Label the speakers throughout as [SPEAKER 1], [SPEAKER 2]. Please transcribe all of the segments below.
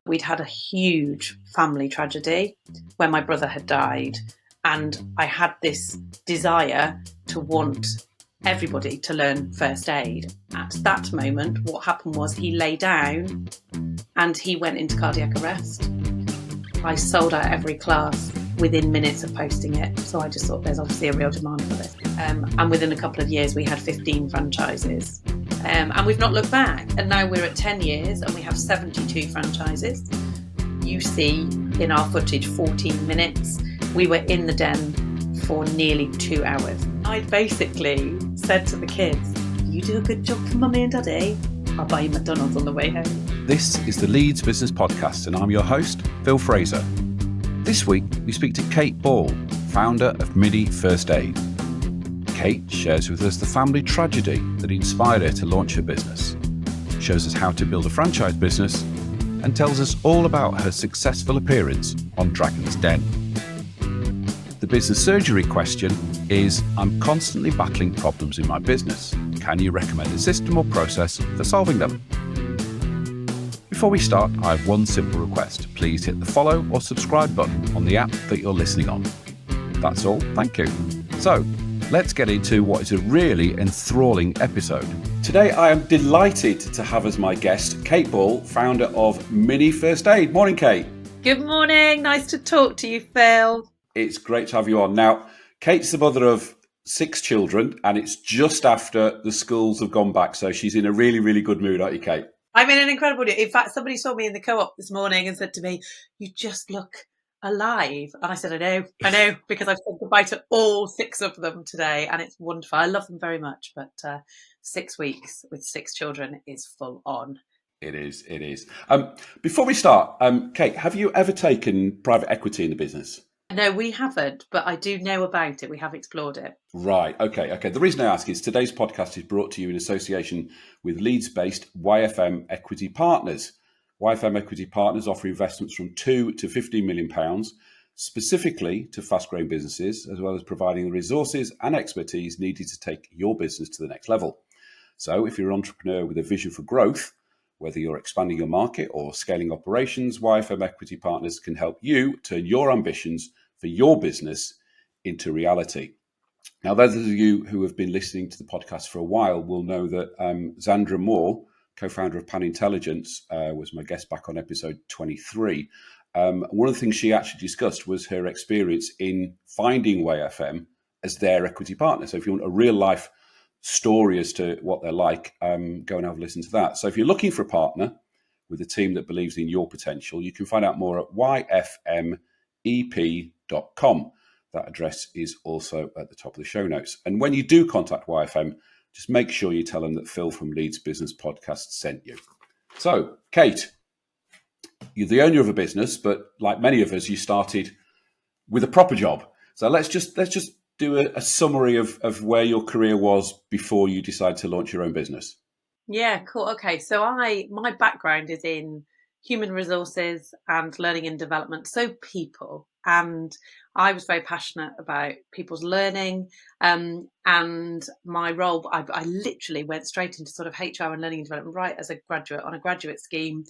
[SPEAKER 1] We'd had a huge family tragedy when my brother had died, and I had this desire to want everybody to learn first aid. At that moment, what happened was he lay down and he went into cardiac arrest. I sold out every class within minutes of posting it, so I just thought there's obviously a real demand for this. And within a couple of years, we had 15 franchises. And we've not looked back. And now we're at 10 years and we have 72 franchises. You see in our footage 14 minutes. We were in the den for nearly 2 hours. I basically said to the kids, you do a good job for Mummy and Daddy, I'll buy you McDonald's on the way home.
[SPEAKER 2] This is the Leeds Business Podcast and I'm your host, Phil Fraser. This week we speak to Kate Ball, founder of Mini First Aid. Kate shares with us the family tragedy that inspired her to launch her business, shows us how to build a franchise business, and tells us all about her successful appearance on Dragon's Den. The business surgery question is, I'm constantly battling problems in my business. Can you recommend a system or process for solving them? Before we start, I have one simple request. Please hit the follow or subscribe button on the app that you're listening on. That's all, thank you. So, let's get into what is a really enthralling episode. Today I am delighted to have as my guest Kate Ball, founder of Mini First Aid. Morning, Kate.
[SPEAKER 1] Good morning, nice to talk to you, Phil.
[SPEAKER 2] It's great to have you on. Now, Kate's the mother of 6 children and it's just after the schools have gone back, so she's in a really, really good mood, aren't you, Kate?
[SPEAKER 1] I'm in an incredible mood. In fact, somebody saw me in the co-op this morning and said to me, you just look alive. And I said, I know, because I've said goodbye to all 6 of them today and it's wonderful. I love them very much, but 6 weeks with 6 children is full on.
[SPEAKER 2] It is. Before we start, Kate, have you ever taken private equity in the business?
[SPEAKER 1] No, we haven't, but I do know about it. We have explored it.
[SPEAKER 2] Right. Okay. The reason I ask is today's podcast is brought to you in association with Leeds-based YFM Equity Partners. YFM Equity Partners offer investments from £2 to £15 million, specifically to fast-growing businesses, as well as providing the resources and expertise needed to take your business to the next level. So if you're an entrepreneur with a vision for growth, whether you're expanding your market or scaling operations, YFM Equity Partners can help you turn your ambitions for your business into reality. Now, those of you who have been listening to the podcast for a while will know that Zandra Moore, co-founder of Pan Intelligence, was my guest back on episode 23. One of the things she actually discussed was her experience in finding YFM as their equity partner. So if you want a real life story as to what they're like, go and have a listen to that. So if you're looking for a partner with a team that believes in your potential, you can find out more at yfmep.com. That address is also at the top of the show notes. And when you do contact YFM, just make sure you tell them that Phil from Leeds Business Podcast sent you. So, Kate, you're the owner of a business, but like many of us, you started with a proper job. So let's just do a summary of where your career was before you decided to launch your own business.
[SPEAKER 1] Yeah, cool. Okay, so my background is in human resources and learning and development, so people. And I was very passionate about people's learning, and my role, I literally went straight into sort of HR and learning and development right as a graduate on a graduate scheme.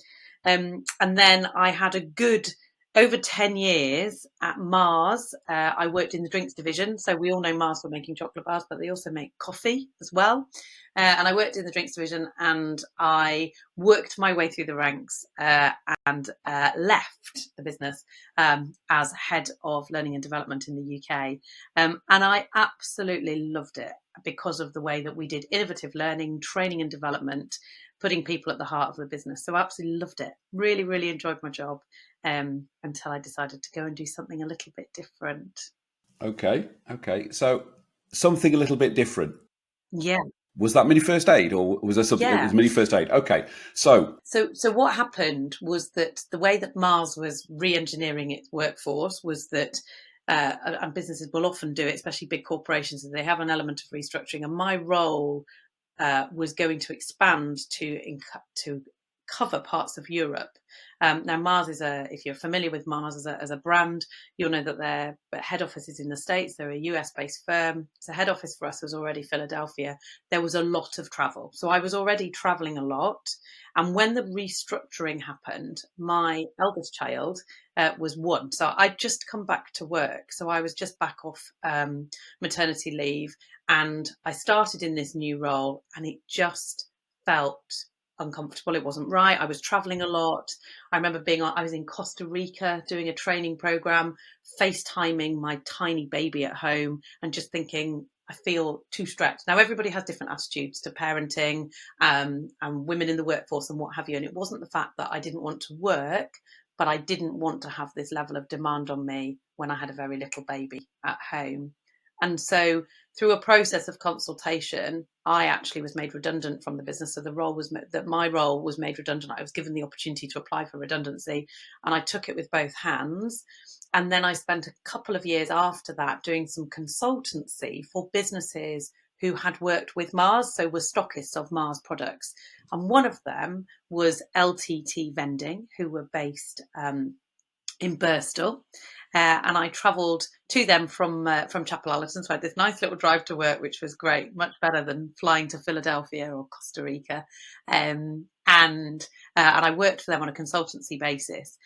[SPEAKER 1] And then I had a good over 10 years at Mars. I worked in the drinks division. So we all know Mars for making chocolate bars, but they also make coffee as well. And I worked in the drinks division and I worked my way through the ranks and left the business as head of learning and development in the UK. And I absolutely loved it because of the way that we did innovative learning, training and development, putting people at the heart of the business. So I absolutely loved it. Really, really enjoyed my job until I decided to go and do something a little bit different.
[SPEAKER 2] Okay. So something a little bit different.
[SPEAKER 1] Yeah.
[SPEAKER 2] Was that Mini First Aid or was there something?
[SPEAKER 1] Yeah.
[SPEAKER 2] It was Mini First Aid. Okay. So
[SPEAKER 1] what happened was that the way that Mars was re-engineering its workforce was that and businesses will often do it, especially big corporations, and they have an element of restructuring. And my role was going to expand to cover parts of Europe. Now, Mars if you're familiar with Mars as a brand, you'll know that their head office is in the States. They're a US-based firm. So head office for us was already Philadelphia. There was a lot of travel. So I was already traveling a lot. And when the restructuring happened, my eldest child was 1. So I'd just come back to work. So I was just back off maternity leave. And I started in this new role, and it just felt uncomfortable. It wasn't right. I was traveling a lot. I remember I was in Costa Rica doing a training program, FaceTiming my tiny baby at home, and just thinking, I feel too stretched. Now, everybody has different attitudes to parenting, and women in the workforce and what have you. And it wasn't the fact that I didn't want to work, but I didn't want to have this level of demand on me when I had a very little baby at home. And so through a process of consultation, I actually was made redundant from the business. So my role was made redundant. I was given the opportunity to apply for redundancy, and I took it with both hands. And then I spent a couple of years after that doing some consultancy for businesses who had worked with Mars, so were stockists of Mars products. And one of them was LTT Vending, who were based in Birstall. And I travelled to them from Chapel Allerton. So I had this nice little drive to work, which was great, much better than flying to Philadelphia or Costa Rica. And I worked for them on a consultancy basis,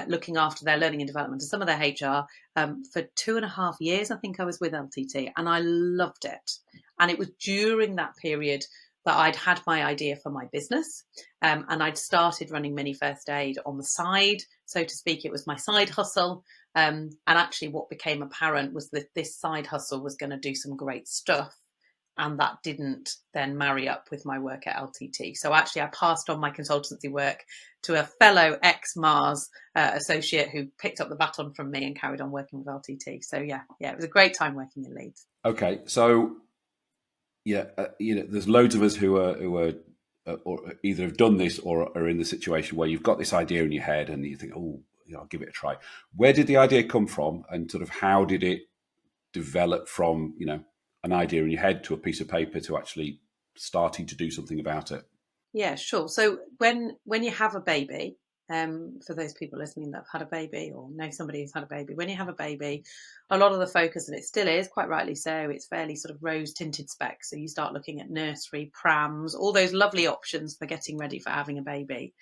[SPEAKER 1] looking after their learning and development and some of their HR for 2.5 years. I think I was with LTT, and I loved it. And it was during that period that I'd had my idea for my business, and I'd started running Mini First Aid on the side, so to speak. It was my side hustle. And actually what became apparent was that this side hustle was going to do some great stuff. And that didn't then marry up with my work at LTT. So actually I passed on my consultancy work to a fellow ex-Mars associate who picked up the baton from me and carried on working with LTT. So yeah, it was a great time working in Leeds.
[SPEAKER 2] Okay, so there's loads of us who are or either have done this or are in the situation where you've got this idea in your head and you think, oh, I'll give it a try. Where did the idea come from, and sort of how did it develop from an idea in your head to a piece of paper to actually starting to do something about it?
[SPEAKER 1] Yeah, sure. So when you have a baby, for those people listening that have had a baby or know somebody who's had a baby, when you have a baby, a lot of the focus, and it still is, quite rightly so, it's fairly sort of rose-tinted specs. So you start looking at nursery, prams, all those lovely options for getting ready for having a baby.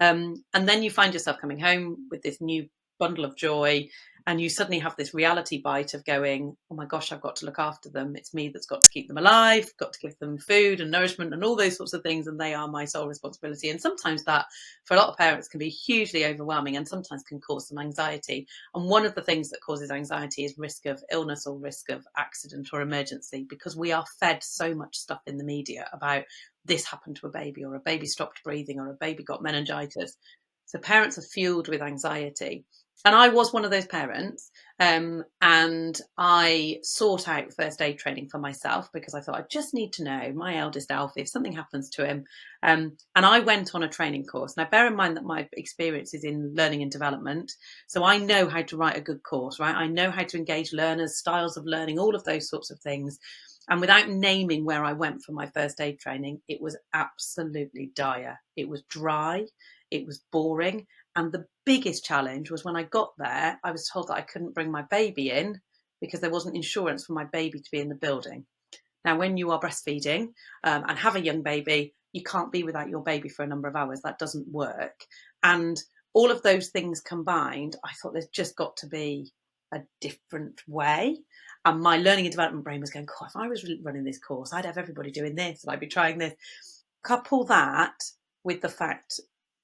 [SPEAKER 1] And then you find yourself coming home with this new bundle of joy, and you suddenly have this reality bite of going, oh my gosh, I've got to look after them. It's me that's got to keep them alive, got to give them food and nourishment and all those sorts of things, and they are my sole responsibility. And sometimes that, for a lot of parents, can be hugely overwhelming and sometimes can cause some anxiety. And one of the things that causes anxiety is risk of illness or risk of accident or emergency, because we are fed so much stuff in the media about this happened to a baby, or a baby stopped breathing, or a baby got meningitis. So parents are fueled with anxiety. And I was one of those parents, and I sought out first aid training for myself because I thought I just need to know my eldest Alfie if something happens to him. And I went on a training course. Now, bear in mind that my experience is in learning and development, so I know how to write a good course, right? I know how to engage learners, styles of learning, all of those sorts of things. And without naming where I went for my first aid training, it was absolutely dire. It was dry, it was boring. And the biggest challenge was when I got there, I was told that I couldn't bring my baby in because there wasn't insurance for my baby to be in the building. Now, when you are breastfeeding and have a young baby, you can't be without your baby for a number of hours. That doesn't work. And all of those things combined, I thought there's just got to be a different way. And my learning and development brain was going, oh, if I was running this course, I'd have everybody doing this and I'd be trying this. Couple that with the fact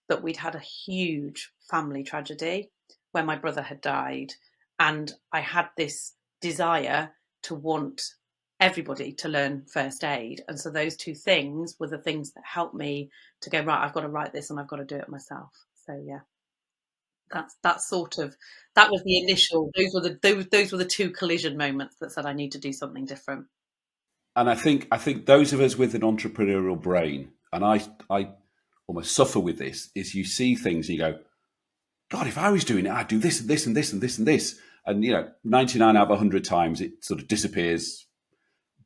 [SPEAKER 1] that we'd had a huge family tragedy where my brother had died. And I had this desire to want everybody to learn first aid. And so those two things were the things that helped me to go, right, I've got to write this and I've got to do it myself. So yeah, that was the initial, those were the two collision moments that said I need to do something different.
[SPEAKER 2] And I think those of us with an entrepreneurial brain, and I almost suffer with this, is you see things and you go, God, if I was doing it, I'd do this and this and this and this and this. And 99 out of 100 times it sort of disappears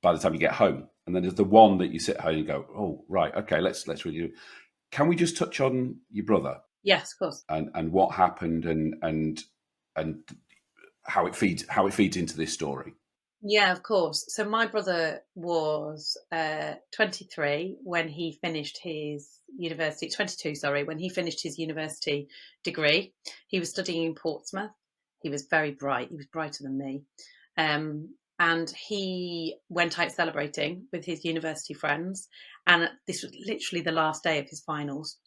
[SPEAKER 2] by the time you get home. And then there's the one that you sit home and go, oh, right, okay, let's really do it. Can we just touch on your brother
[SPEAKER 1] Yes, of course.
[SPEAKER 2] and what happened and how it feeds into this story?
[SPEAKER 1] Yeah, of course. So my brother was 23 when he finished his university, 22, sorry, when he finished his university degree. He was studying in Portsmouth. He was very bright. He was brighter than me. And he went out celebrating with his university friends. And this was literally the last day of his finals.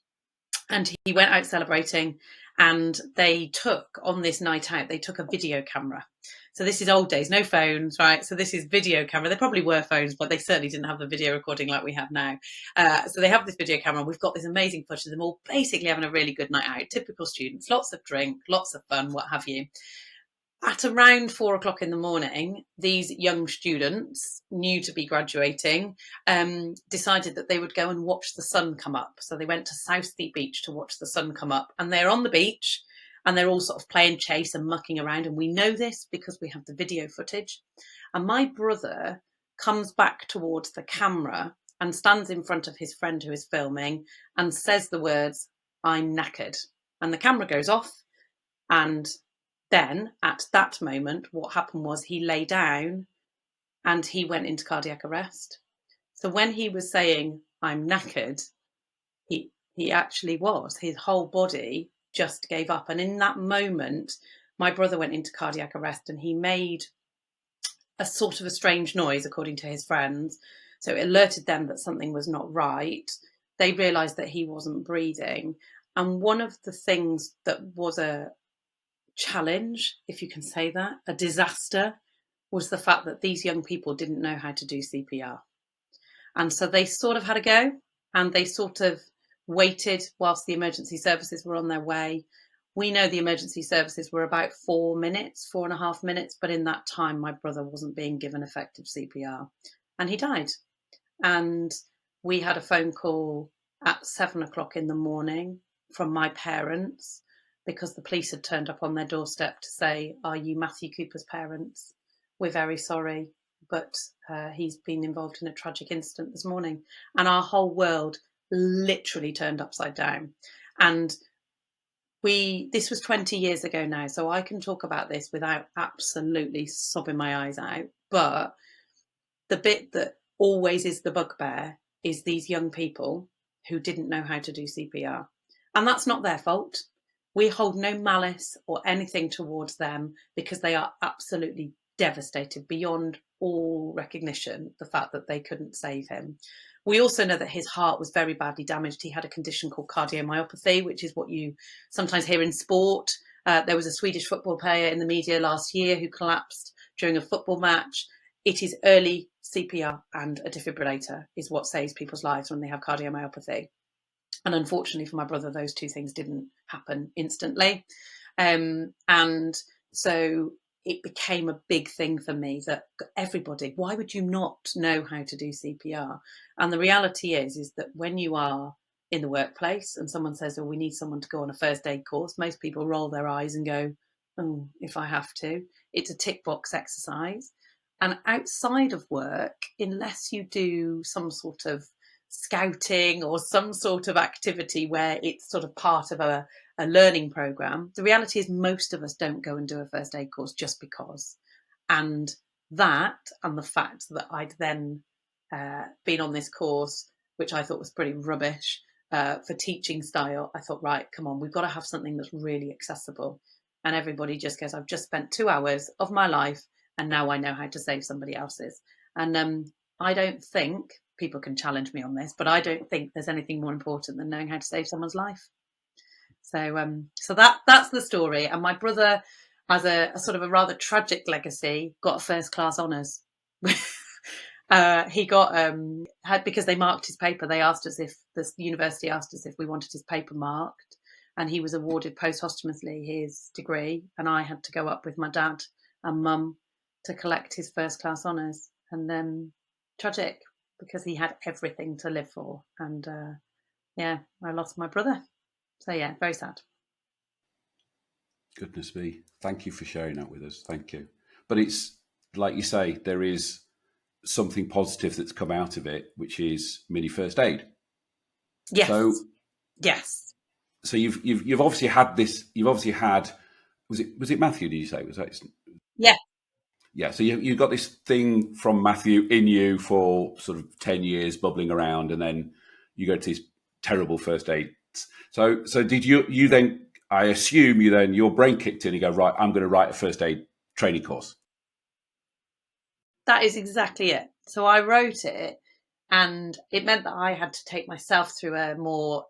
[SPEAKER 1] And he went out celebrating, and they took, on this night out, they took a video camera. So this is old days, no phones, right? So this is video camera. There probably were phones, but they certainly didn't have the video recording like we have now. So they have this video camera. We've got this amazing footage of them all basically having a really good night out. Typical students, lots of drink, lots of fun, what have you. At around 4 o'clock in the morning, these young students, new to be graduating, decided that they would go and watch the sun come up. So they went to Southsea Beach to watch the sun come up. And they're on the beach and they're all sort of playing chase and mucking around. And we know this because we have the video footage. And my brother comes back towards the camera and stands in front of his friend who is filming and says the words, "I'm knackered." And the camera goes off. And then at that moment, what happened was he lay down and he went into cardiac arrest. So when he was saying, "I'm knackered," he actually was. His whole body just gave up. And in that moment, my brother went into cardiac arrest and he made a sort of a strange noise, according to his friends. So it alerted them that something was not right. They realised that he wasn't breathing. And one of the things that was a challenge, if you can say that, a disaster, was the fact that these young people didn't know how to do CPR. And so they sort of had a go, and they sort of waited whilst the emergency services were on their way. We know the emergency services were about 4.5 minutes, but in that time, my brother wasn't being given effective CPR and he died. And we had a phone call at 7 o'clock in the morning from my parents because the police had turned up on their doorstep to say, "Are you Matthew Cooper's parents? We're very sorry, but he's been involved in a tragic incident this morning." And our whole world literally turned upside down. And this was 20 years ago now, so I can talk about this without absolutely sobbing my eyes out. But the bit that always is the bugbear is these young people who didn't know how to do CPR. And that's not their fault. We hold no malice or anything towards them because they are absolutely devastated beyond all recognition, the fact that they couldn't save him. We also know that his heart was very badly damaged. He had a condition called cardiomyopathy, which is what you sometimes hear in sport. There was a Swedish football player in the media last year who collapsed during a football match. It is early CPR and a defibrillator is what saves people's lives when they have cardiomyopathy. And unfortunately for my brother, those two things didn't happen instantly. And so it became a big thing for me that everybody, why would you not know how to do CPR? And the reality is that when you are in the workplace and someone says, "Oh, we need someone to go on a first aid course," most people roll their eyes and go, "Oh, if I have to." It's a tick box exercise. And outside of work, unless you do some sort of scouting or some sort of activity where it's sort of part of a learning program, the reality is most of us don't go and do a first aid course just because. And that, and the fact that I'd then been on this course, which I thought was pretty rubbish for teaching style, I thought, right, come on, we've got to have something that's really accessible. And everybody just goes, "I've just spent 2 hours of my life and now I know how to save somebody else's." And I don't think, people can challenge me on this, but I don't think there's anything more important than knowing how to save someone's life. So that's the story. And my brother, as a sort of a rather tragic legacy, got first class honours. He got because they marked his paper. They asked us if the university asked us if we wanted his paper marked, and he was awarded posthumously his degree. And I had to go up with my dad and mum to collect his first class honours. And then tragic because he had everything to live for. And I lost my brother. So yeah, very sad.
[SPEAKER 2] Goodness me. Thank you for sharing that with us. Thank you. But it's like you say, there is something positive that's come out of it, which is mini first aid.
[SPEAKER 1] Yes.
[SPEAKER 2] So
[SPEAKER 1] Yes.
[SPEAKER 2] So you've obviously had this. You've obviously had. Was it Matthew? Did you say was that?
[SPEAKER 1] Yeah.
[SPEAKER 2] Yeah. So you got this thing from Matthew in you for sort of 10 years, bubbling around, and then you go to these terrible first aids. So did you then? I assume your brain kicked in. You go, right. I'm going to write a first aid training course.
[SPEAKER 1] That is exactly it. So I wrote it, and it meant that I had to take myself through a more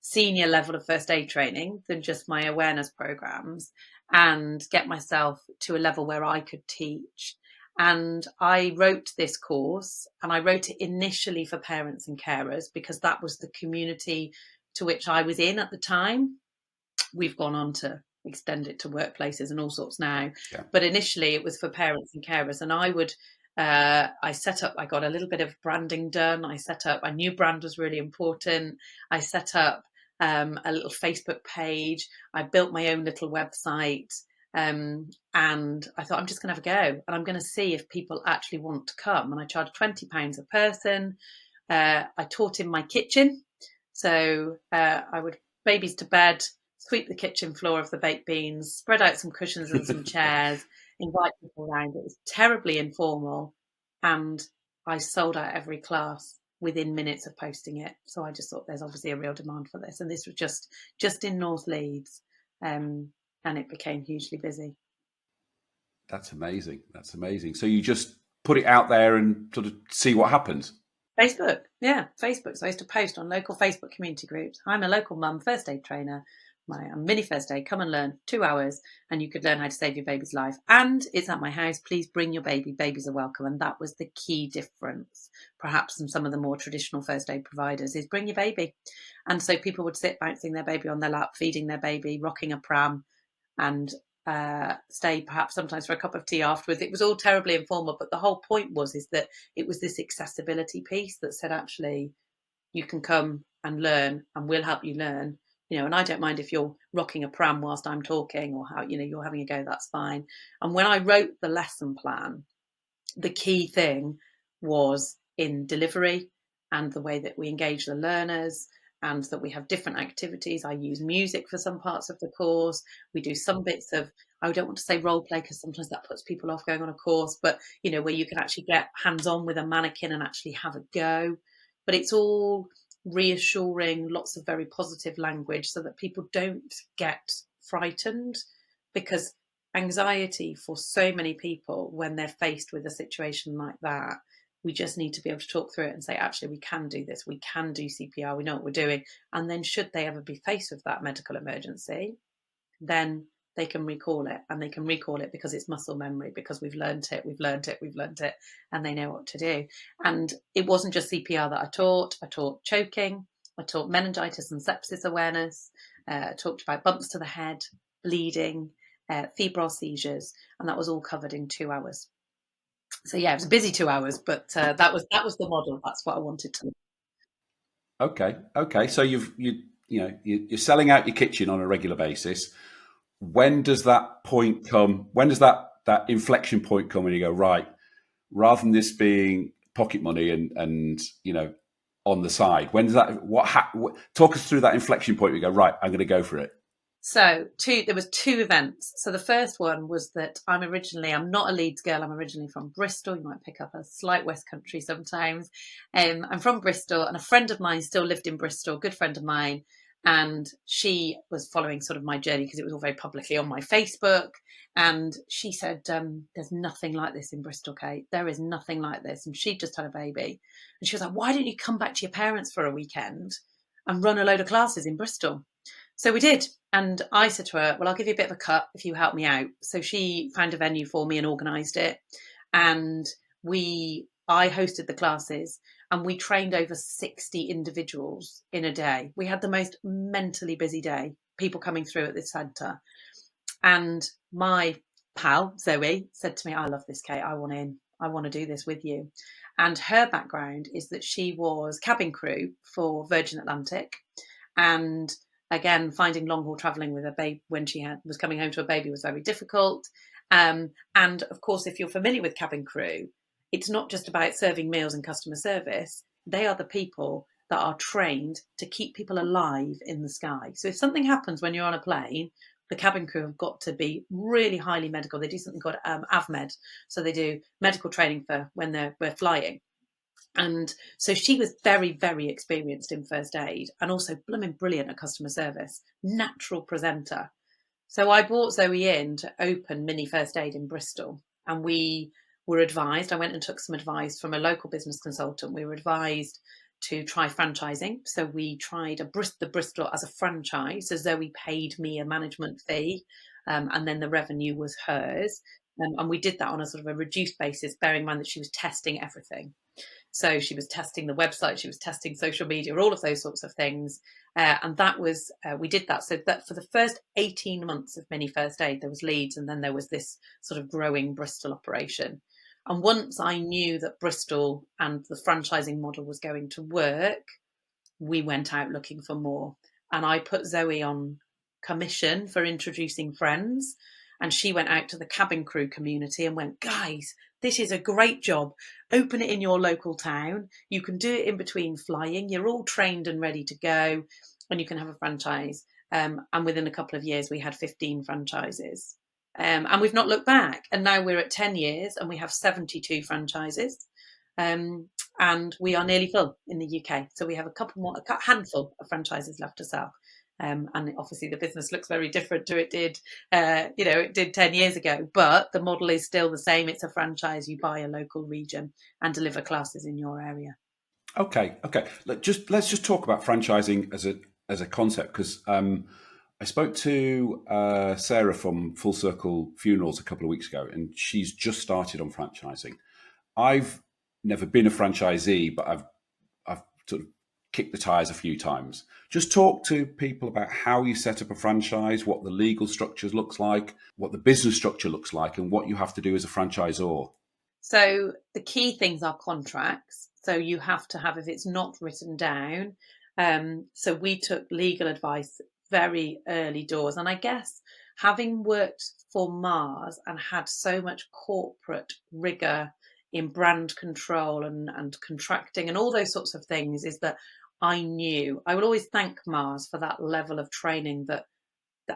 [SPEAKER 1] senior level of first aid training than just my awareness programs, and get myself to a level where I could teach. And I wrote this course, and I wrote it initially for parents and carers because that was the community to which I was in at the time. We've gone on to extend it to workplaces and all sorts now.
[SPEAKER 2] Yeah.
[SPEAKER 1] But initially it was for parents and carers. And I got a little bit of branding done. I knew brand was really important. I set up a little Facebook page. I built my own little website. And I thought, I'm just going to have a go and I'm going to see if people actually want to come. And I charged £20 a person. I taught in my kitchen. So I would babies to bed, sweep the kitchen floor of the baked beans, spread out some cushions and some chairs, invite people around. It was terribly informal, and I sold out every class within minutes of posting it. So I just thought there's obviously a real demand for this, and this was just in North Leeds, and it became hugely busy.
[SPEAKER 2] That's amazing. That's amazing. So you just put it out there and sort of see what happens.
[SPEAKER 1] Facebook, yeah, Facebook. So I used to post on local Facebook community groups. I'm a local mum first aid trainer. I'm mini first aid. Come and learn 2 hours, and you could learn how to save your baby's life. And it's at my house. Please bring your baby. Babies are welcome. And that was the key difference, perhaps, from some of the more traditional first aid providers, is bring your baby. And so people would sit bouncing their baby on their lap, feeding their baby, rocking a pram, and stay perhaps sometimes for a cup of tea afterwards. It was all terribly informal, but the whole point is that it was this accessibility piece that said, actually, you can come and learn, and we'll help you learn. And I don't mind if you're rocking a pram whilst I'm talking, or how you're having a go. That's fine. And when I wrote the lesson plan, the key thing was in delivery and the way that we engage the learners, and that we have different activities. I use music for some parts of the course. We do some bits of, I don't want to say role play because sometimes that puts people off going on a course, but where you can actually get hands on with a mannequin and actually have a go. But it's all reassuring, lots of very positive language so that people don't get frightened, because anxiety for so many people when they're faced with a situation like that, we just need to be able to talk through it and say, actually, we can do this, we can do CPR, we know what we're doing. And then should they ever be faced with that medical emergency, then they can recall it, and they can recall it because it's muscle memory, because we've learned it, and they know what to do. And it wasn't just CPR that I taught choking, I taught meningitis and sepsis awareness, talked about bumps to the head, bleeding, febrile seizures, and that was all covered in 2 hours. So yeah, it was a busy 2 hours, but that was the model. That's what I wanted to.
[SPEAKER 2] Okay. So you're selling out your kitchen on a regular basis. When does that point come? When does that inflection point come when you go, right, rather than this being pocket money and on the side, when does that talk us through that inflection point where you go, right, I'm going to go for it?
[SPEAKER 1] So there was 2 events. So the first one was that I'm not a Leeds girl. I'm originally from Bristol. You might pick up a slight West Country sometimes. I'm from Bristol, and a friend of mine still lived in Bristol, good friend of mine. And she was following sort of my journey because it was all very publicly on my Facebook. And she said, there's nothing like this in Bristol, Kate. There is nothing like this. And she just had a baby. And she was like, why don't you come back to your parents for a weekend and run a load of classes in Bristol? So we did. And I said to her, well, I'll give you a bit of a cut if you help me out. So she found a venue for me and organised it. And I hosted the classes, and we trained over 60 individuals in a day. We had the most mentally busy day, people coming through at this centre. And my pal, Zoe, said to me, I love this, Kate. I want in. I want to do this with you. And her background is that she was cabin crew for Virgin Atlantic. And again, finding long haul travelling with a baby when she was coming home to a baby was very difficult. And of course, if you're familiar with cabin crew, it's not just about serving meals and customer service. They are the people that are trained to keep people alive in the sky. So if something happens when you're on a plane, the cabin crew have got to be really highly medical. They do something called AVMED. So they do medical training for when we're flying. And so she was very, very experienced in first aid and also blooming brilliant at customer service, natural presenter. So I brought Zoe in to open Mini First Aid in Bristol, and we were advised, I went and took some advice from a local business consultant. We were advised to try franchising. So we tried the Bristol as a franchise. So Zoe paid me a management fee, and then the revenue was hers. And we did that on a sort of a reduced basis, bearing in mind that she was testing everything. So she was testing the website, she was testing social media, all of those sorts of things. And that was, we did that. So that for the first 18 months of Mini First Aid, there was Leeds, and then there was this sort of growing Bristol operation. And once I knew that Bristol and the franchising model was going to work, we went out looking for more. And I put Zoe on commission for introducing friends. And she went out to the cabin crew community and went, guys, this is a great job. Open it in your local town. You can do it in between flying. You're all trained and ready to go, and you can have a franchise. And within a couple of years, we had 15 franchises. And we've not looked back. And now we're at 10 years and we have 72 franchises. And we are nearly full in the UK. So we have a handful of franchises left to sell. And obviously the business looks very different to it did 10 years ago, but the model is still the same. It's a franchise. You buy a local region and deliver classes in your area.
[SPEAKER 2] Okay. Let's just talk about franchising as a concept, because I spoke to Sarah from Full Circle Funerals a couple of weeks ago, and she's just started on franchising. I've never been a franchisee, but I've sort of kicked the tires a few times. Just talk to people about how you set up a franchise, what the legal structure looks like, what the business structure looks like, and what you have to do as a franchisor.
[SPEAKER 1] So the key things are contracts. So you have to have, if it's not written down. So we took legal advice very early doors. And I guess having worked for Mars and had so much corporate rigor in brand control and contracting and all those sorts of things, is that I will always thank Mars for that level of training that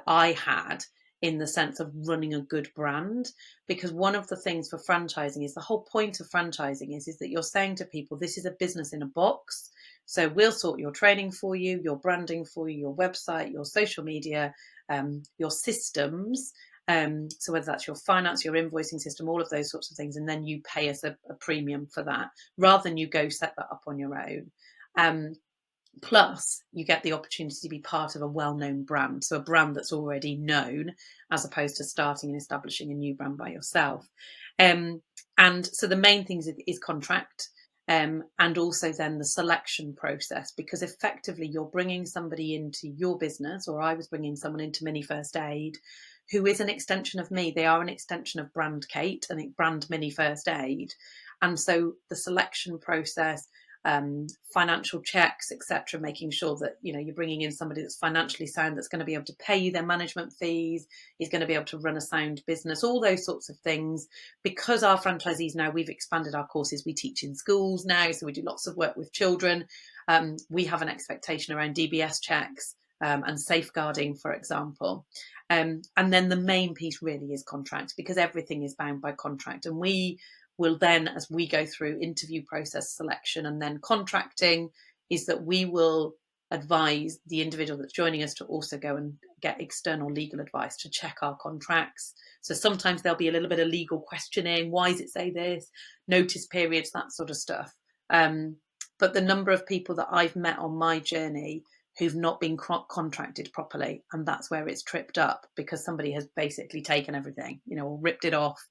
[SPEAKER 1] I had in the sense of running a good brand. Because one of the things for franchising is the whole point of franchising is that you're saying to people, this is a business in a box. So we'll sort your training for you, your branding for you, your website, your social media, your systems. So whether that's your finance, your invoicing system, all of those sorts of things, and then you pay us a premium for that, rather than you go set that up on your own. Plus, you get the opportunity to be part of a well-known brand, so a brand that's already known, as opposed to starting and establishing a new brand by yourself. And so the main thing is contract, and also then the selection process, because effectively you're bringing somebody into your business, or I was bringing someone into Mini First Aid, who is an extension of me. They are an extension of brand Kate and brand Mini First Aid. And so the selection process, financial checks, etc., making sure that you're bringing in somebody that's financially sound, that's going to be able to pay you their management fees, is going to be able to run a sound business, all those sorts of things. Because our franchisees now, we've expanded our courses, we teach in schools now, so we do lots of work with children. We have an expectation around DBS checks and safeguarding, for example. And then the main piece really is contract, because everything is bound by contract. And we will then, as we go through interview process, selection, and then contracting, is that we will advise the individual that's joining us to also go and get external legal advice to check our contracts. So sometimes there'll be a little bit of legal questioning. Why does it say this? Notice periods, that sort of stuff. But the number of people that I've met on my journey who've not been contracted properly, and that's where it's tripped up, because somebody has basically taken everything, or ripped it off.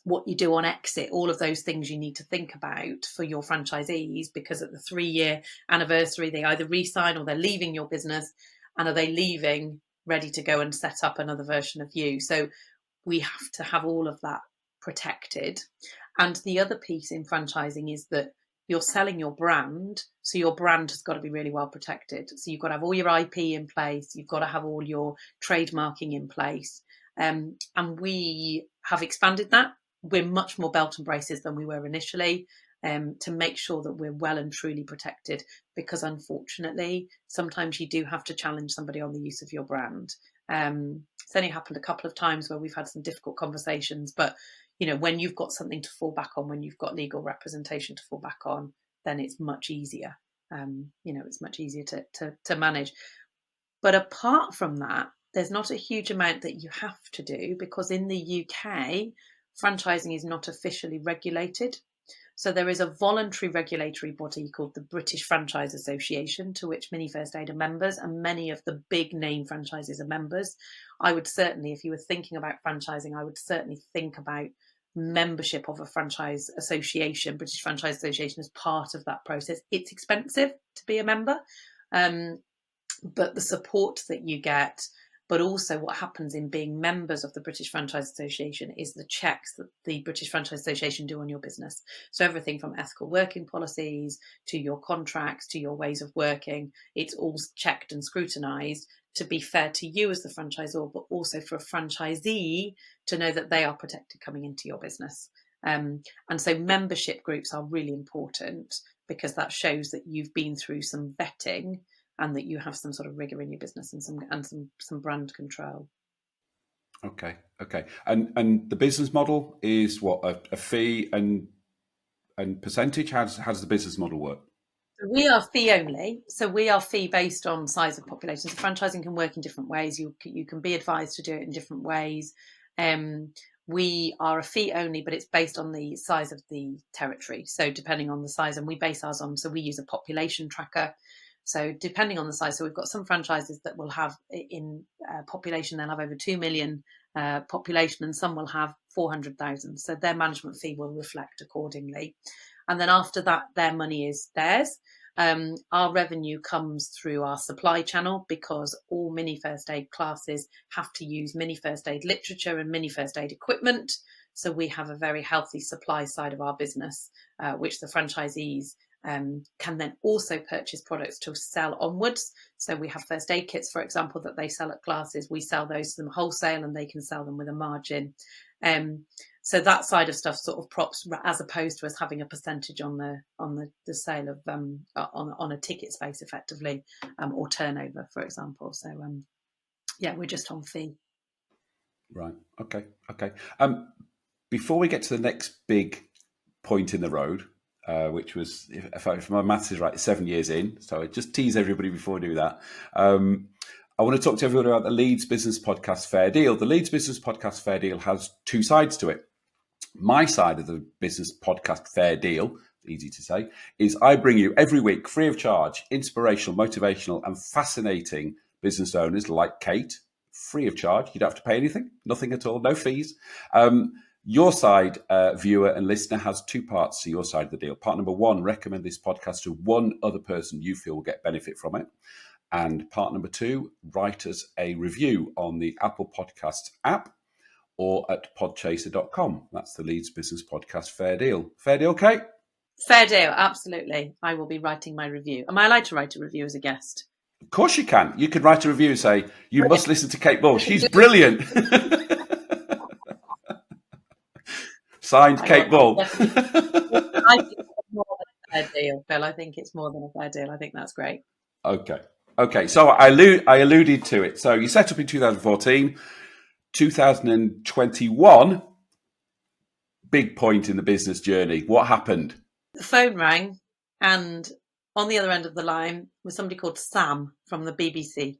[SPEAKER 1] What you do on exit, all of those things you need to think about for your franchisees, because at the 3-year anniversary, they either re-sign or they're leaving your business, and are they leaving ready to go and set up another version of you? So we have to have all of that protected. And the other piece in franchising is that you're selling your brand, so your brand has got to be really well protected. So you've got to have all your IP in place, you've got to have all your trademarking in place. And we have expanded that. We're much more belt and braces than we were initially. to make sure that we're well and truly protected, because unfortunately, sometimes you do have to challenge somebody on the use of your brand. It's only happened a couple of times where we've had some difficult conversations, but when you've got something to fall back on, when you've got legal representation to fall back on, then it's much easier. It's much easier to manage. But apart from that, there's not a huge amount that you have to do, because in the UK, franchising is not officially regulated. So there is a voluntary regulatory body called the British Franchise Association, to which Mini First Aid are members, and many of the big name franchises are members. I would certainly, if you were thinking about franchising, I would certainly think about membership of a franchise association, British Franchise Association, as part of that process. It's expensive to be a member, but the support that you get, but also what happens in being members of the British Franchise Association is the checks that the British Franchise Association do on your business. So everything from ethical working policies to your contracts to your ways of working, it's all checked and scrutinised to be fair to you as the franchisor, but also for a franchisee to know that they are protected coming into your business. And so membership groups are really important, because that shows that you've been through some vetting and that you have some sort of rigor in your business and some brand control.
[SPEAKER 2] Okay. And the business model is what, a fee and percentage? How does the business model work?
[SPEAKER 1] We are fee only, so we are fee based on size of population. So franchising can work in different ways. You can be advised to do it in different ways. We are a fee only, but it's based on the size of the territory. So depending on the size, and we base ours on, so we use a population tracker. So depending on the size, so we've got some franchises that will have in population, they'll have over 2 million population, and some will have 400,000. So their management fee will reflect accordingly. And then after that, their money is theirs. Our revenue comes through our supply channel, because all Mini First Aid classes have to use Mini First Aid literature and Mini First Aid equipment. So we have a very healthy supply side of our business, which the franchisees can then also purchase products to sell onwards. So we have first aid kits, for example, that they sell at classes. We sell those to them wholesale, and they can sell them with a margin. So that side of stuff sort of props, as opposed to us having a percentage on the sale of on a ticket space effectively, or turnover, for example. So we're just on fee.
[SPEAKER 2] Right. Okay. Before we get to the next big point in the road, which was, if my maths is right, 7 years in. So I just tease everybody before we do that. I want to talk to everybody about the Leeds Business Podcast Fair Deal. The Leeds Business Podcast Fair Deal has two sides to it. My side of the Business Podcast Fair Deal, easy to say, is I bring you every week, free of charge, inspirational, motivational, and fascinating business owners like Kate, free of charge. You don't have to pay anything, nothing at all, no fees. Your side, viewer and listener, has two parts to your side of the deal. Part number one, recommend this podcast to one other person you feel will get benefit from it. And part number two, write us a review on the Apple Podcasts app or at podchaser.com. That's the Leeds Business Podcast Fair Deal. Fair deal, Kate?
[SPEAKER 1] Fair deal, absolutely. I will be writing my review. Am I allowed to write a review as a guest?
[SPEAKER 2] Of course you can. You can write a review and say, you must listen to Kate Bull. She's brilliant. Signed, Kate Bull.
[SPEAKER 1] I think it's more than a fair deal, Phil. I think it's more than a fair deal. I think that's great.
[SPEAKER 2] Okay. So I alluded to it. So you set up in 2014, 2021, big point in the business journey. What happened?
[SPEAKER 1] The phone rang, and on the other end of the line was somebody called Sam from the BBC.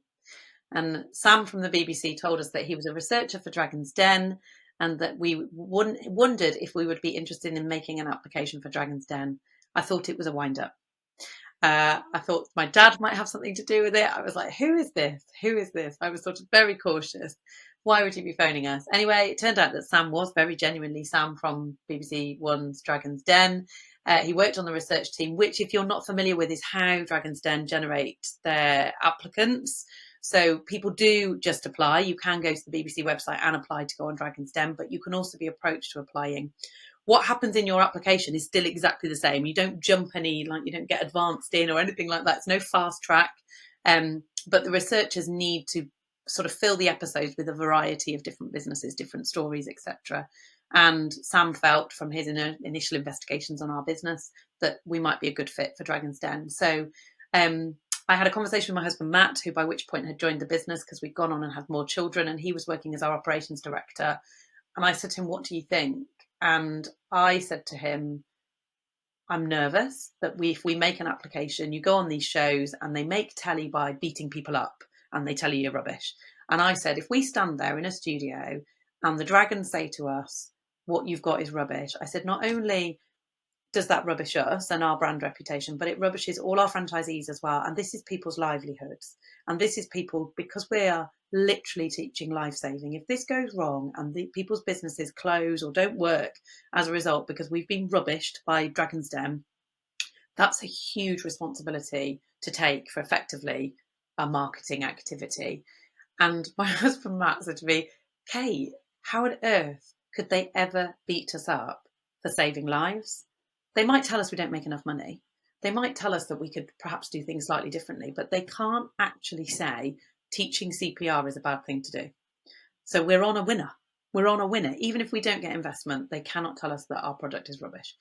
[SPEAKER 1] And Sam from the BBC told us that he was a researcher for Dragon's Den, and that we wondered if we would be interested in making an application for Dragon's Den. I thought it was a wind-up. I thought my dad might have something to do with it. I was like, who is this? I was sort of very cautious. Why would you be phoning us? Anyway, it turned out that Sam was very genuinely Sam from BBC One's Dragon's Den. He worked on the research team, which, if you're not familiar with, is how Dragon's Den generate their applicants. So people do just apply. You can go to the BBC website and apply to go on Dragon's Den, but you can also be approached to applying. What happens in your application is still exactly the same. You don't jump you don't get advanced in or anything like that. It's no fast track. But the researchers need to sort of fill the episodes with a variety of different businesses, different stories, etc. And Sam felt from his initial investigations on our business that we might be a good fit for Dragon's Den. So I had a conversation with my husband, Matt, who by which point had joined the business because we'd gone on and had more children, and he was working as our operations director. And I said to him, what do you think? And I said to him, I'm nervous that if we make an application, you go on these shows and they make telly by beating people up and they tell you you're rubbish. And I said, if we stand there in a studio and the dragons say to us, what you've got is rubbish, I said, not only does that rubbish us and our brand reputation, but it rubbishes all our franchisees as well. And this is people's livelihoods. And this is people, because we are literally teaching life saving. If this goes wrong and people's businesses close or don't work as a result because we've been rubbished by Dragon's Den, that's a huge responsibility to take for effectively a marketing activity. And my husband Matt said to me, Kate, how on earth could they ever beat us up for saving lives? They might tell us we don't make enough money. They might tell us that we could perhaps do things slightly differently, but they can't actually say teaching CPR is a bad thing to do. So we're on a winner. We're on a winner. Even if we don't get investment, they cannot tell us that our product is rubbish.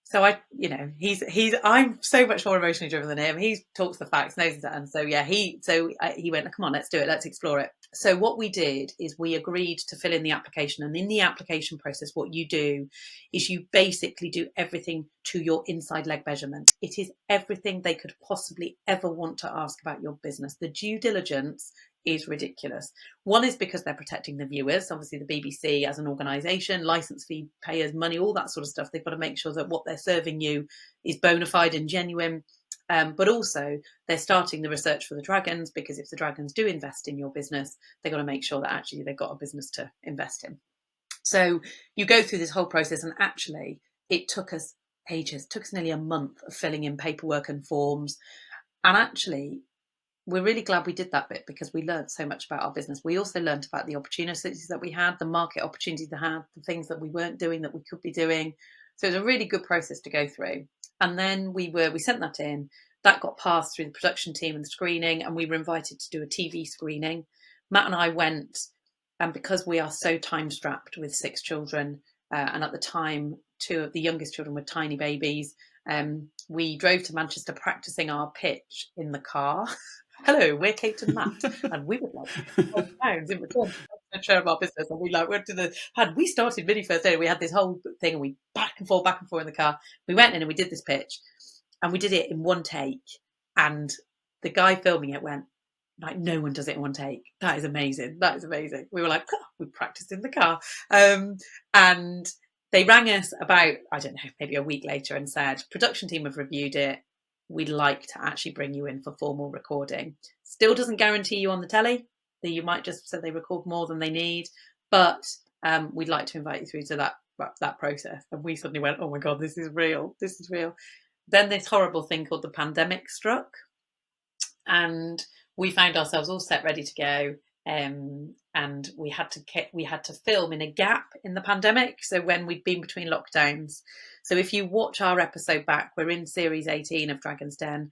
[SPEAKER 1] So I'm so much more emotionally driven than him. He talks the facts, knows that. And so, yeah, he went, come on, let's do it. Let's explore it. So what we did is we agreed to fill in the application. And in the application process, what you do is you basically do everything to your inside leg measurement. It is everything they could possibly ever want to ask about your business. The due diligence is ridiculous. One is because they're protecting the viewers. Obviously, the BBC as an organisation, licence fee payers, money, all that sort of stuff. They've got to make sure that what they're serving you is bona fide and genuine. But also, they're starting the research for the dragons, because if the dragons do invest in your business, they've got to make sure that actually they've got a business to invest in. So you go through this whole process, and actually, it took us ages. It took us nearly a month of filling in paperwork and forms. And actually, we're really glad we did that bit, because we learned so much about our business. We also learned about the opportunities that we had, the market opportunities that had, the things that we weren't doing that we could be doing. So it was a really good process to go through. And then we sent that in. That got passed through the production team and screening, and we were invited to do a TV screening. Matt and I went, and because we are so time strapped with 6 children, and at the time 2 of the youngest children were tiny babies, we drove to Manchester practicing our pitch in the car. Hello, we're Kate and Matt, and we would like £12 in return for a share of our business. And we started Mini First Aid. We had this whole thing, and we back and forth in the car. We went in and we did this pitch, and we did it in one take. And the guy filming it went, like, no one does it in one take. That is amazing. That is amazing. We were like, oh, we practiced in the car. And they rang us about, I don't know, maybe a week later and said, production team have reviewed it. We'd like to actually bring you in for formal recording. Still doesn't guarantee you on the telly. You might just say they record more than they need, but we'd like to invite you through to that process. And we suddenly went, oh my God, this is real. This is real. Then this horrible thing called the pandemic struck, and we found ourselves all set, ready to go. And we had to film in a gap in the pandemic. So when we'd been between lockdowns. So if you watch our episode back, we're in series 18 of Dragon's Den.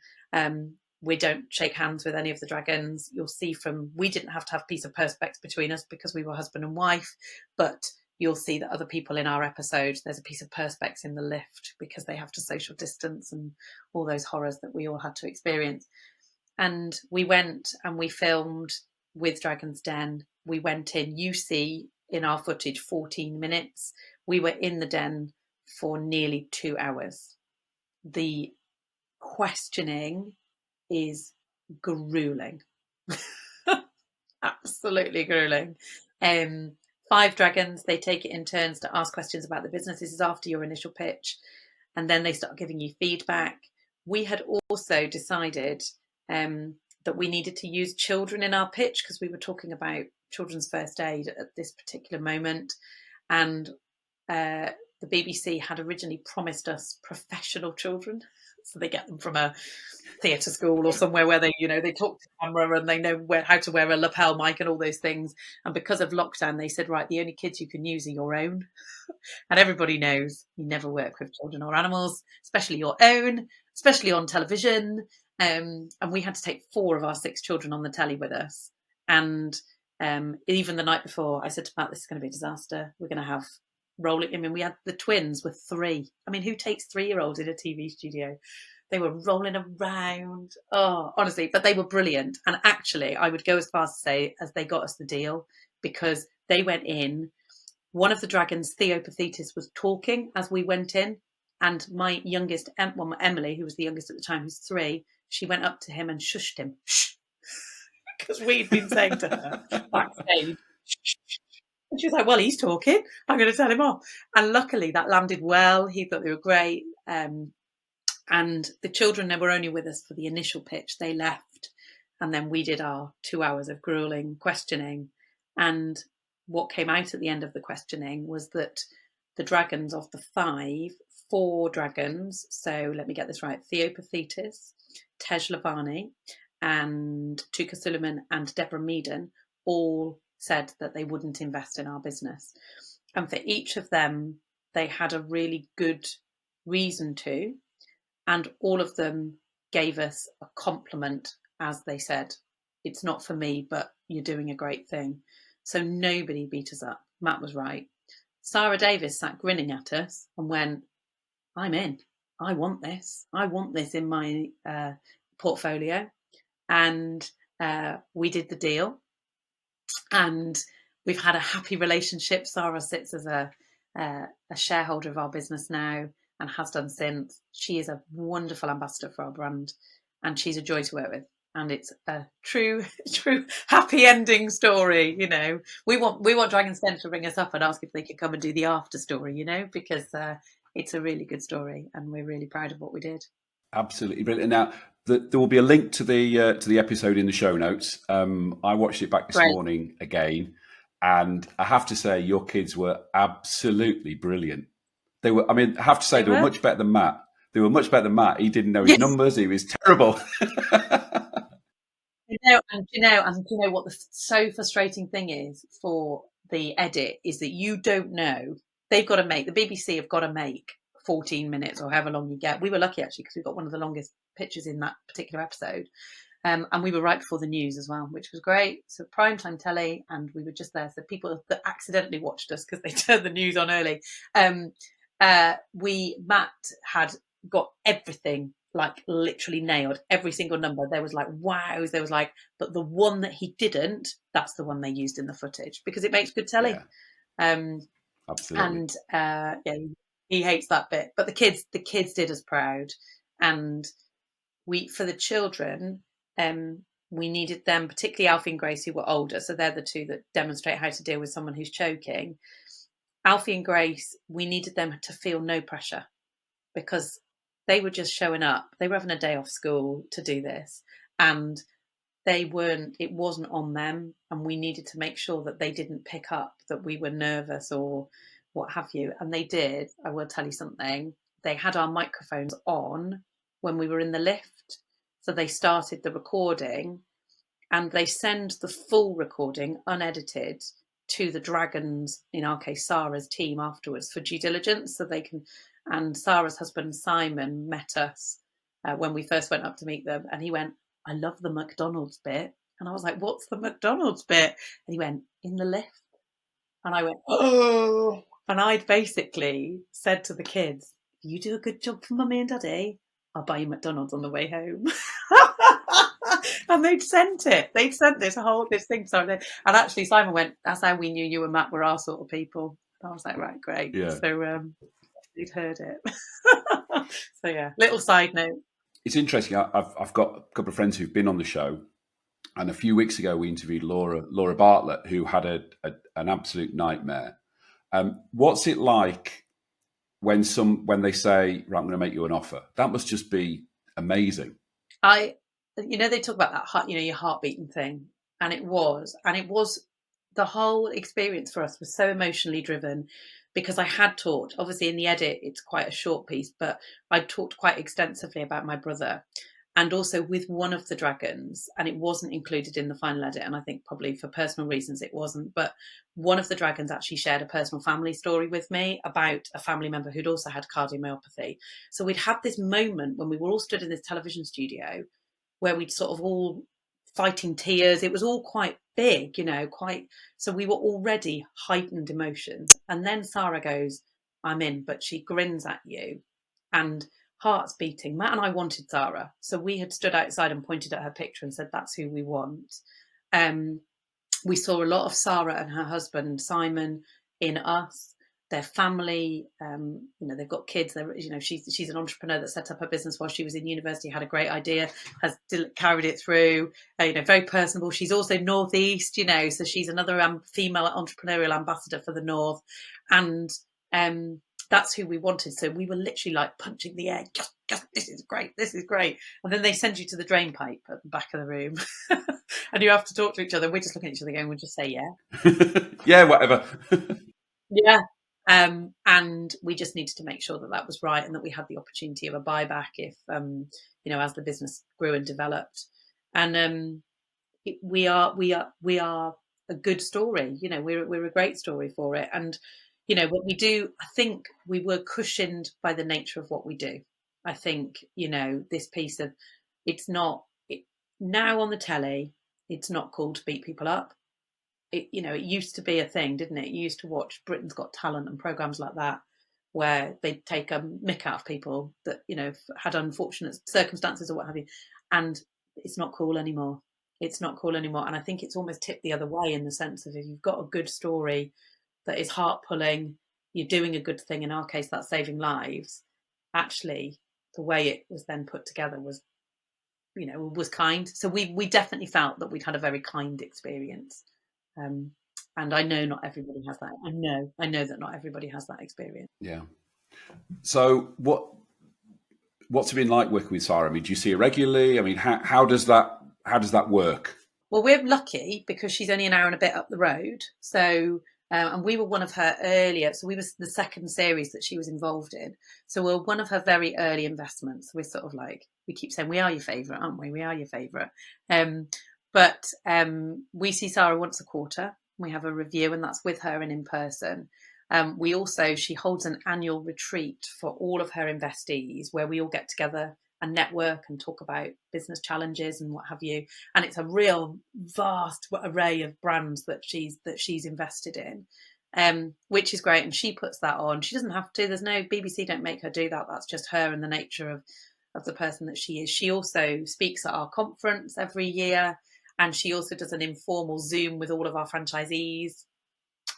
[SPEAKER 1] We don't shake hands with any of the dragons. You'll see we didn't have to have a piece of perspex between us because we were husband and wife, but you'll see that other people in our episode, there's a piece of perspex in the lift because they have to social distance and all those horrors that we all had to experience. And we went and we filmed with Dragon's Den. We went in, you see in our footage, 14 minutes. We were in the den for nearly 2 hours. The questioning is grueling. Absolutely grueling. 5 dragons, they take it in turns to ask questions about the business. This is after your initial pitch. And then they start giving you feedback. We had also decided that we needed to use children in our pitch because we were talking about children's first aid at this particular moment. And the BBC had originally promised us professional children. So they get them from a theatre school or somewhere where they talk to camera and they know how to wear a lapel mic and all those things. And because of lockdown, they said, right, the only kids you can use are your own. And everybody knows you never work with children or animals, especially your own, especially on television. And we had to take 4 of our 6 children on the telly with us. And even the night before, I said to Matt, this is going to be a disaster. We're going to have rolling. I mean, we had the twins with 3. I mean, who takes 3-year-olds in a TV studio? They were rolling around. Oh, honestly, but they were brilliant. And actually, I would go as far as to say as they got us the deal, because they went in. One of the dragons, Theopathetus, was talking as we went in. And my youngest, Emily, who was the youngest at the time, who's 3, she went up to him and shushed him. Shh. Because we'd been saying to her backstage, shh. And she was like, well, he's talking. I'm going to tell him off. And luckily that landed well. He thought they were great. And the children were only with us for the initial pitch. They left. And then we did our 2 hours of grueling questioning. And what came out at the end of the questioning was that the dragons of the 5, 4 dragons, so let me get this right, Theopathetus, Tej Lavani, and Tuka Suleiman and Deborah Meaden, all said that they wouldn't invest in our business. And for each of them, they had a really good reason to, and all of them gave us a compliment, as they said, it's not for me, but you're doing a great thing. So nobody beat us up. Matt was right. Sara Davies sat grinning at us and went, I'm in. I want this. I want this in my portfolio. And we did the deal. And we've had a happy relationship. Sara sits as a shareholder of our business now and has done since. She is a wonderful ambassador for our brand, and she's a joy to work with. And it's a true happy ending story. You know, we want Dragon's Den to ring us up and ask if they could come and do the after story. You know, because it's a really good story, and we're really proud of what we did.
[SPEAKER 2] Absolutely brilliant. Now, there will be a link to the episode in the show notes. I watched it back this morning again, and I have to say, your kids were absolutely brilliant. They were. I mean, I have to say, they were much better than Matt. They were much better than Matt. He didn't know his numbers. He was terrible.
[SPEAKER 1] You know what the so frustrating thing is for the edit is that you don't know. They've got to make, the BBC have got to make 14 minutes or however long you get. We were lucky actually because we got one of the longest pictures in that particular episode. And we were right before the news as well, which was great. So primetime telly, and we were just there. So people that accidentally watched us because they turned the news on early. Matt had got everything like literally nailed, every single number. There was like wows, there was like, but the one that he didn't, that's the one they used in the footage because it makes good telly.
[SPEAKER 2] Yeah. Absolutely.
[SPEAKER 1] And he hates that bit, but the kids did us proud. And for the children, we needed them, particularly Alfie and Grace, who were older, so they're the 2 that demonstrate how to deal with someone who's choking. Alfie and Grace, we needed them to feel no pressure because they were just showing up. They were having a day off school to do this, and it wasn't on them, and we needed to make sure that they didn't pick up that we were nervous or what have you. And they did. I will tell you something. They had our microphones on when we were in the lift. So they started the recording, and they send the full recording unedited to the Dragons, in our case, Sara's team afterwards for due diligence. So they can, and Sara's husband, Simon, met us when we first went up to meet them. And he went, I love the McDonald's bit. And I was like, what's the McDonald's bit? And he went, in the lift. And I went, oh. And I'd basically said to the kids, you do a good job for mummy and daddy, I'll buy you McDonald's on the way home. And they'd sent it. They'd sent this thing. And actually Simon went, that's how we knew you and Matt were our sort of people. And I was like, right, great.
[SPEAKER 2] Yeah.
[SPEAKER 1] So they'd heard it. So yeah, little side note.
[SPEAKER 2] It's interesting. I've got a couple of friends who've been on the show, and a few weeks ago we interviewed Laura Bartlett, who had an absolute nightmare. What's it like when they say, right, I'm going to make you an offer? That must just be amazing.
[SPEAKER 1] They talk about that heart, your heart beating thing, and it was the whole experience for us was so emotionally driven because I had talked, obviously in the edit it's quite a short piece, but I talked quite extensively about my brother, and also with one of the dragons, and it wasn't included in the final edit, and I think probably for personal reasons it wasn't, but one of the dragons actually shared a personal family story with me about a family member who'd also had cardiomyopathy. So we'd had this moment when we were all stood in this television studio where we'd sort of all fighting tears. It was all quite big, so we were already heightened emotions. And then Sara goes, I'm in, but she grins at you and heart's beating. Matt and I wanted Sara. So we had stood outside and pointed at her picture and said, that's who we want. We saw a lot of Sara and her husband, Simon, in us. Their family, they've got kids. She's an entrepreneur that set up her business while she was in university, had a great idea, has carried it through. Very personable. She's also Northeast, so she's another female entrepreneurial ambassador for the North, and that's who we wanted. So we were literally like punching the air. Just, this is great. And then they send you to the drain pipe at the back of the room, and you have to talk to each other. We're just looking at each other going, we'll just say yeah,
[SPEAKER 2] yeah, whatever.
[SPEAKER 1] yeah. And we just needed to make sure that was right, and that we had the opportunity of a buyback if, as the business grew and developed. And we are a good story. We're a great story for it. And what we do, I think we were cushioned by the nature of what we do. I think this piece of now on the telly, it's not cool to beat people up. It used to be a thing, didn't it? You used to watch Britain's Got Talent and programs like that, where they'd take a mick out of people that, had unfortunate circumstances or what have you. And it's not cool anymore. It's not cool anymore. And I think it's almost tipped the other way, in the sense of, if you've got a good story that is heart pulling, you're doing a good thing. In our case, that's saving lives. Actually, the way it was then put together was kind. So we definitely felt that we'd had a very kind experience. And I know not everybody has that. I know that not everybody has that experience.
[SPEAKER 2] Yeah. So what's it been like working with Sara? I mean, do you see her regularly? I mean, how does that work?
[SPEAKER 1] Well, we're lucky because she's only an hour and a bit up the road. So, and we were one of her earlier. So we were the second series that she was involved in. So we're one of her very early investments. We're sort of like, we keep saying, we are your favourite, aren't we? We are your favourite. But we see Sara once a quarter. We have a review, and that's with her and in person. She holds an annual retreat for all of her investees, where we all get together and network and talk about business challenges and what have you. And it's a real vast array of brands that she's invested in, which is great. And she puts that on. She doesn't have to. There's no BBC don't make her do that. That's just her and the nature of the person that she is. She also speaks at our conference every year. And she also does an informal Zoom with all of our franchisees.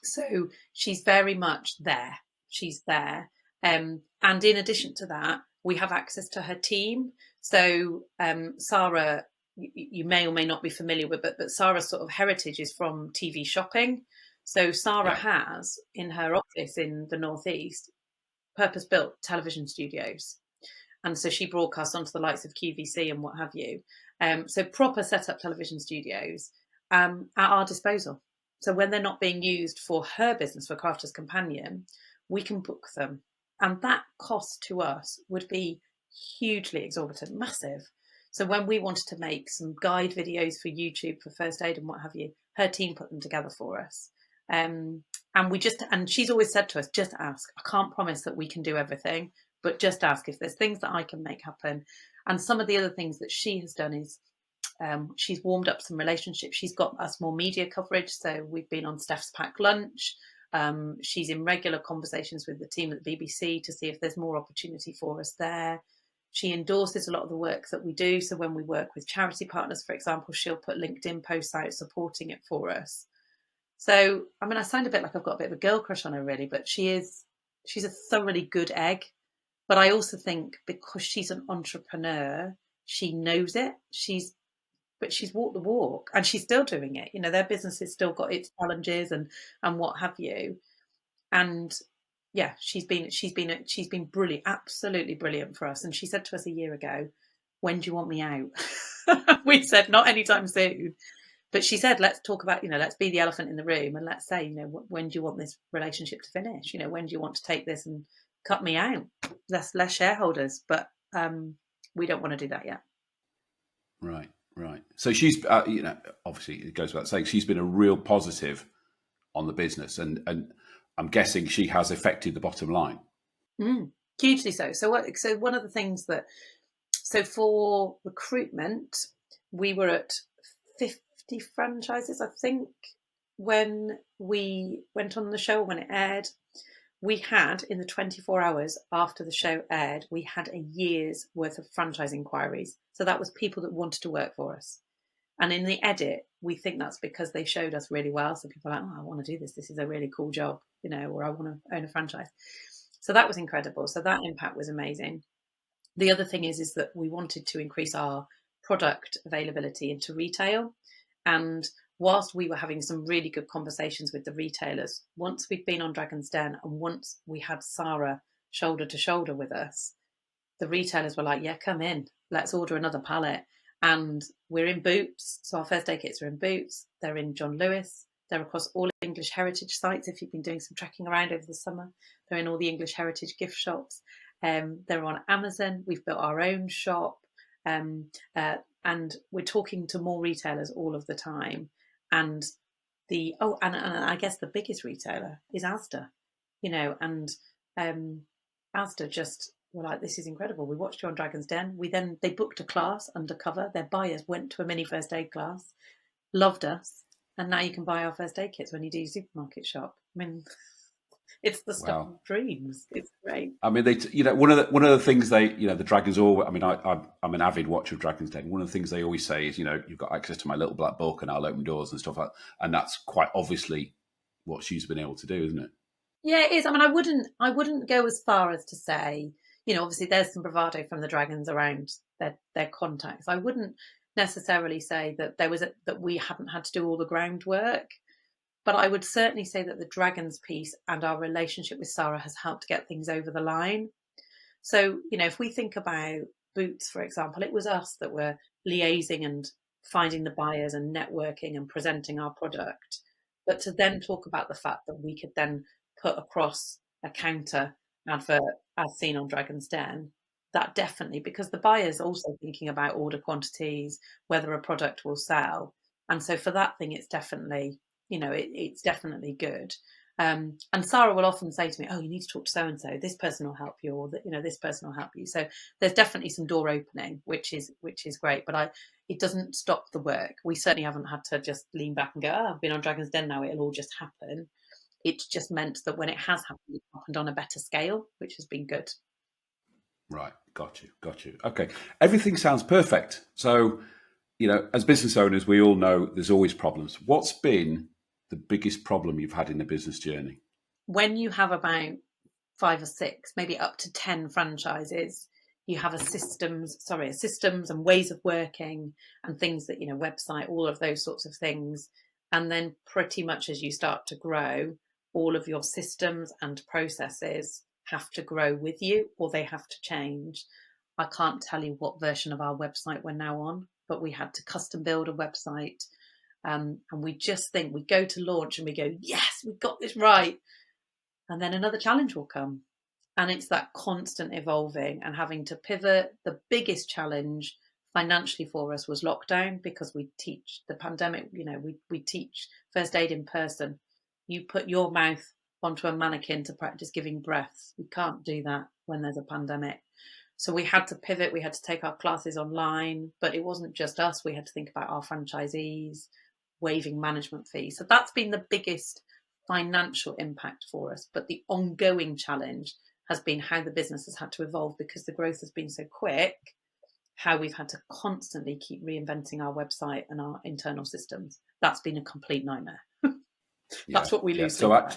[SPEAKER 1] So she's very much there. She's there. And in addition to that, we have access to her team. So Sara, you may or may not be familiar with, but Sara's sort of heritage is from TV shopping. So Sara has, in her office in the Northeast, purpose-built television studios. And so she broadcasts onto the likes of QVC and what have you. So proper set-up television studios at our disposal. So when they're not being used for her business, for Crafter's Companion, we can book them. And that cost to us would be hugely exorbitant, massive. So when we wanted to make some guide videos for YouTube for first aid and what have you, her team put them together for us. And she's always said to us, just ask. I can't promise that we can do everything, but just ask if there's things that I can make happen. And some of the other things that she has done is she's warmed up some relationships. She's got us more media coverage. So we've been on Steph's Packed Lunch. She's in regular conversations with the team at the BBC to see if there's more opportunity for us there. She endorses a lot of the work that we do. So when we work with charity partners, for example, she'll put LinkedIn posts out supporting it for us. So, I mean, I sound a bit like I've got a bit of a girl crush on her, really, but she's a thoroughly good egg. But I also think because she's an entrepreneur, she knows it. She's walked the walk, and she's still doing it. Their business has still got its challenges and what have you. And yeah, she's been brilliant, absolutely brilliant for us. And she said to us a year ago, "When do you want me out?" We said, "Not anytime soon." But she said, let's talk about, let's be the elephant in the room, and let's say, when do you want this relationship to finish? When do you want to take this and cut me out? Less shareholders, but we don't want to do that yet.
[SPEAKER 2] Right. So she's, obviously it goes without saying, she's been a real positive on the business, and I'm guessing she has affected the bottom line.
[SPEAKER 1] Hugely so. So one of the things so for recruitment, we were at 50 franchises, I think, when we went on the show, when it aired. We had, in the 24 hours after the show aired, we had a year's worth of franchise inquiries. So that was people that wanted to work for us. And in the edit, we think that's because they showed us really well. So people are like, oh, I want to do this. This is a really cool job, or I want to own a franchise. So that was incredible. So that impact was amazing. The other thing is that we wanted to increase our product availability into retail. And whilst we were having some really good conversations with the retailers, once we'd been on Dragon's Den and once we had Sara shoulder to shoulder with us, the retailers were like, yeah, come in, let's order another pallet. And we're in Boots. So our first aid kits are in Boots. They're in John Lewis. They're across all English heritage sites. If you've been doing some trekking around over the summer, they're in all the English heritage gift shops. They're on Amazon. We've built our own shop. And we're talking to more retailers all of the time. And and I guess the biggest retailer is Asda, and Asda just were like, this is incredible. We watched you on Dragon's Den. They booked a class undercover. Their buyers went to a mini first aid class, loved us, and now you can buy our first aid kits when you do your supermarket shop. I mean, it's the stuff of dreams. It's great.
[SPEAKER 2] I mean, one of the things the Dragons all. I mean, I'm an avid watcher of Dragon's Den. One of the things they always say is, you've got access to my little black book, and I'll open doors and stuff like that. And that's quite obviously what she's been able to do, isn't it?
[SPEAKER 1] Yeah, it is. I mean, I wouldn't go as far as to say, obviously there's some bravado from the Dragons around their contacts. I wouldn't necessarily say that that we haven't had to do all the groundwork. But I would certainly say that the Dragons piece and our relationship with Sara has helped get things over the line. So, if we think about Boots, for example, it was us that were liaising and finding the buyers and networking and presenting our product. But to then talk about the fact that we could then put across a counter advert as seen on Dragon's Den, that definitely, because the buyer's also thinking about order quantities, whether a product will sell. And so for that thing, it's definitely, it's definitely good. And Sara will often say to me, oh, you need to talk to so-and-so, this person will help you, or this person will help you. So there's definitely some door opening, which is great, but it doesn't stop the work. We certainly haven't had to just lean back and go, oh, I've been on Dragon's Den now, it'll all just happen. It's just meant that when it has happened, it's happened on a better scale, which has been good.
[SPEAKER 2] Right, got you. Okay, everything sounds perfect. So, as business owners, we all know there's always problems. What's been the biggest problem you've had in the business journey?
[SPEAKER 1] When you have about 5 or 6, maybe up to 10 franchises, you have a systems and ways of working and things that, website, all of those sorts of things. And then pretty much as you start to grow, all of your systems and processes have to grow with you, or they have to change. I can't tell you what version of our website we're now on, but we had to custom build a website. And we just think, we go to launch and we go, yes, we've got this right. And then another challenge will come. And it's that constant evolving and having to pivot. The biggest challenge financially for us was lockdown, because we teach the pandemic, we teach first aid in person. You put your mouth onto a mannequin to practice giving breaths. You can't do that when there's a pandemic. So we had to pivot. We had to take our classes online, but it wasn't just us. We had to think about our franchisees, waiving management fees. So that's been the biggest financial impact for us. But the ongoing challenge has been how the business has had to evolve, because the growth has been so quick, how we've had to constantly keep reinventing our website and our internal systems. That's been a complete nightmare. That's what we lose.
[SPEAKER 2] So on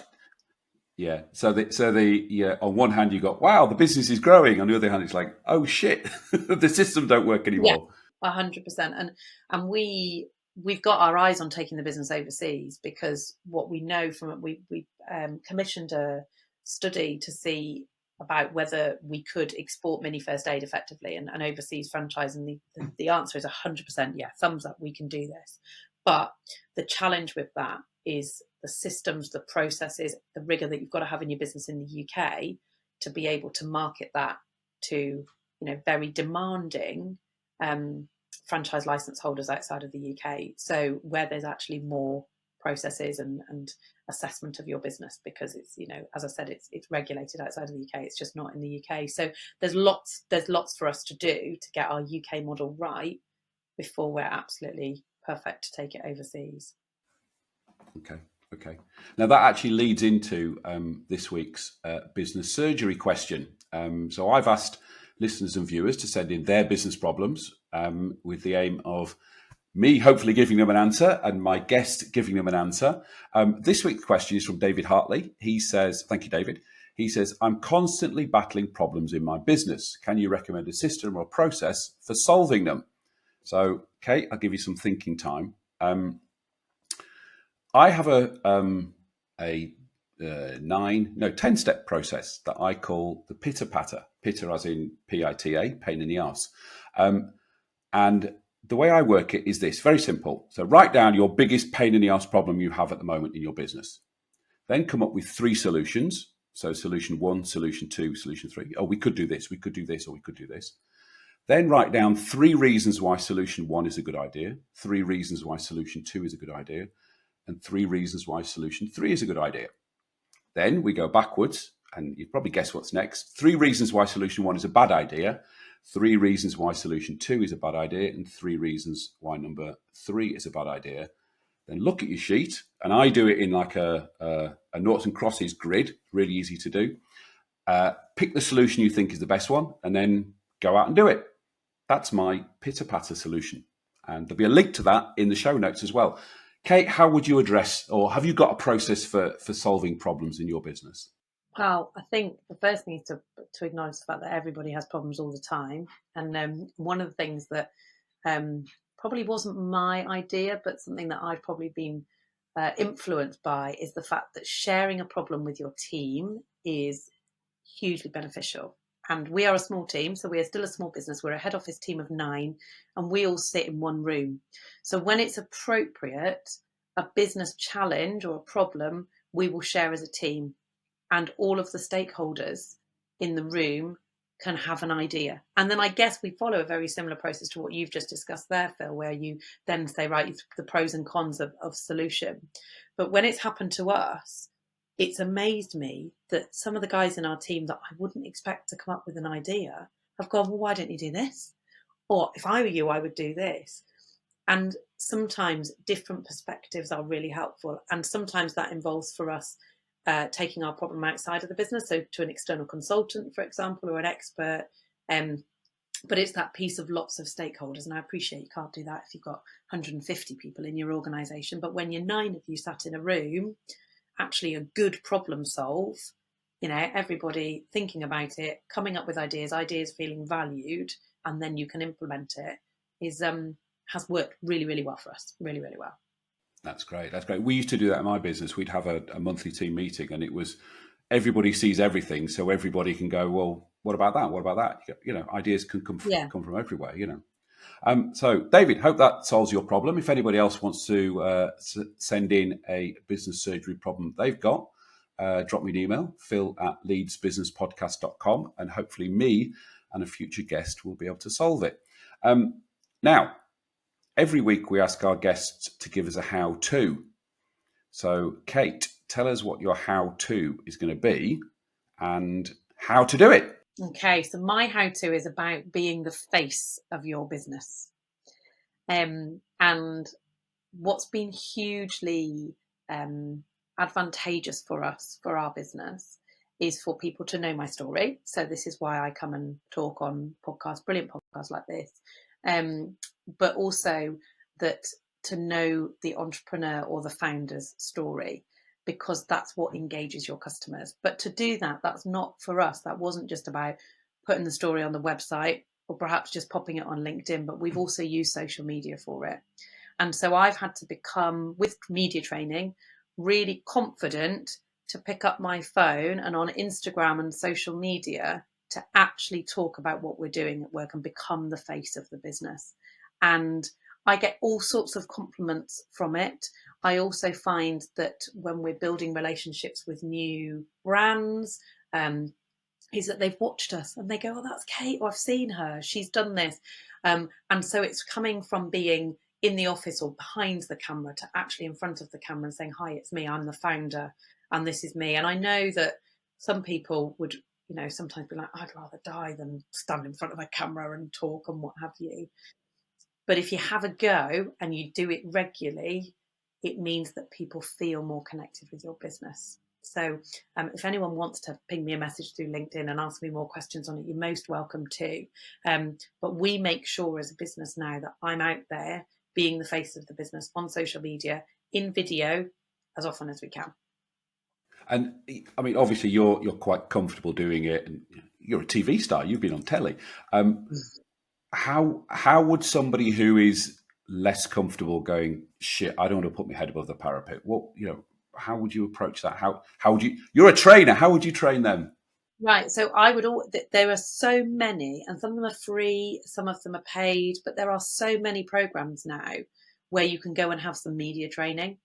[SPEAKER 2] one hand you got, wow, the business is growing. On the other hand, it's like, oh shit, the systems don't work anymore.
[SPEAKER 1] Yeah, 100%. And we've got our eyes on taking the business overseas, because what we know from we commissioned a study to see about whether we could export mini first aid effectively and overseas franchise, and the answer is 100% yeah, thumbs up, we can do this. But the challenge with that is the systems, the processes, the rigor that you've got to have in your business in the UK to be able to market that to very demanding franchise license holders outside of the UK. So where there's actually more processes and assessment of your business, because it's, as I said, it's regulated outside of the UK. It's just not in the UK. So there's lots for us to do to get our UK model right before we're absolutely perfect to take it overseas.
[SPEAKER 2] Okay. Now that actually leads into this week's business surgery question. So I've asked listeners and viewers to send in their business problems with the aim of me hopefully giving them an answer and my guest giving them an answer. This week's question is from David Hartley. He says, thank you, David. He says, I'm constantly battling problems in my business. Can you recommend a system or process for solving them? So, Kate, I'll give you some thinking time. I have a 10-step process that I call the pitter patter. Pitter as in PITA, pain in the arse. And the way I work it is this, very simple. So write down your biggest pain in the arse problem you have at the moment in your business. Then come up with 3 solutions. So solution 1, solution 2, solution 3. Oh, we could do this, we could do this, or we could do this. Then write down 3 reasons why solution 1 is a good idea, 3 reasons why solution 2 is a good idea, and 3 reasons why solution 3 is a good idea. Then we go backwards, and you probably guess what's next. 3 reasons why solution 1 is a bad idea, 3 reasons why solution 2 is a bad idea, and 3 reasons why number 3 is a bad idea. Then look at your sheet, and I do it in like a noughts and crosses grid, really easy to do. Pick the solution you think is the best one, and then go out and do it. That's my pitter-patter solution. And there'll be a link to that in the show notes as well. Kate, how would you address, or have you got a process for solving problems in your business?
[SPEAKER 1] Well, I think the first thing is to acknowledge the fact that everybody has problems all the time. And one of the things that probably wasn't my idea, but something that I've probably been influenced by is the fact that sharing a problem with your team is hugely beneficial. And we are a small team, so we are still a small business. We're a head office team of 9, and we all sit in one room. So when it's appropriate, a business challenge or a problem, we will share as a team. And all of the stakeholders in the room can have an idea. And then I guess we follow a very similar process to what you've just discussed there, Phil, where you then say, right, the pros and cons of solution. But when it's happened to us, it's amazed me that some of the guys in our team that I wouldn't expect to come up with an idea have gone, well, why don't you do this? Or if I were you, I would do this. And sometimes different perspectives are really helpful. And sometimes that involves for us taking our problem outside of the business, so to an external consultant, for example, or an expert. But it's that piece of lots of stakeholders. And I appreciate you can't do that if you've got 150 people in your organisation. But when you're 9 of you sat in a room, actually a good problem solve, everybody thinking about it, coming up with ideas feeling valued, and then you can implement it, has worked really, really well for us. Really, really well.
[SPEAKER 2] That's great. We used to do that in my business. We'd have a monthly team meeting, and it was everybody sees everything, so everybody can go, well, what about that? What about that? Ideas can come from everywhere. So, David, hope that solves your problem. If anybody else wants to send in a business surgery problem they've got, drop me an email, phil@leadsbusinesspodcast.com, and hopefully me and a future guest will be able to solve it. Now, every week we ask our guests to give us a how-to. So, Kate, tell us what your how-to is going to be and how to do it.
[SPEAKER 1] Okay, so my how-to is about being the face of your business. And what's been hugely advantageous for us, for our business, is for people to know my story. So this is why I come and talk on brilliant podcasts like this. But also that to know the entrepreneur or the founder's story, because that's what engages your customers. But to do that, that's not for us. That wasn't just about putting the story on the website or perhaps just popping it on LinkedIn, but we've also used social media for it. And so I've had to become, with media training, really confident to pick up my phone and on Instagram and social media to actually talk about what we're doing at work and become the face of the business. And I get all sorts of compliments from it. I also find that when we're building relationships with new brands, is that they've watched us and they go, oh, that's Kate, or I've seen her, she's done this. And so it's coming from being in the office or behind the camera to actually in front of the camera and saying, hi, it's me, I'm the founder, and this is me. And I know that some people would, sometimes be like, I'd rather die than stand in front of a camera and talk and what have you. But if you have a go and you do it regularly, it means that people feel more connected with your business. So if anyone wants to ping me a message through LinkedIn and ask me more questions on it, you're most welcome to. But we make sure as a business now that I'm out there being the face of the business on social media, in video, as often as we can.
[SPEAKER 2] And I mean, obviously, you're quite comfortable doing it, and you're a TV star. You've been on telly. How would somebody who is less comfortable going, shit, I don't want to put my head above the parapet? How would you approach that? How would you? You're a trainer. How would you train them?
[SPEAKER 1] Right. So there are so many, and some of them are free, some of them are paid, but there are so many programs now where you can go and have some media training,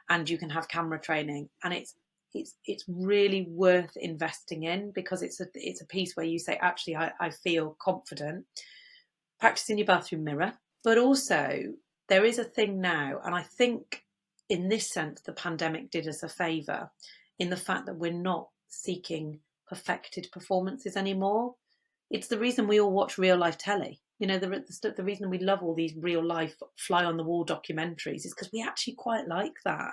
[SPEAKER 1] and you can have camera training, and it's really worth investing in, because it's a piece where you say, actually, I feel confident. Practice in your bathroom mirror, but also there is a thing now, and I think in this sense the pandemic did us a favour in the fact that we're not seeking perfected performances anymore. It's the reason we all watch real life telly. The reason we love all these real life fly on the wall documentaries is because we actually quite like that.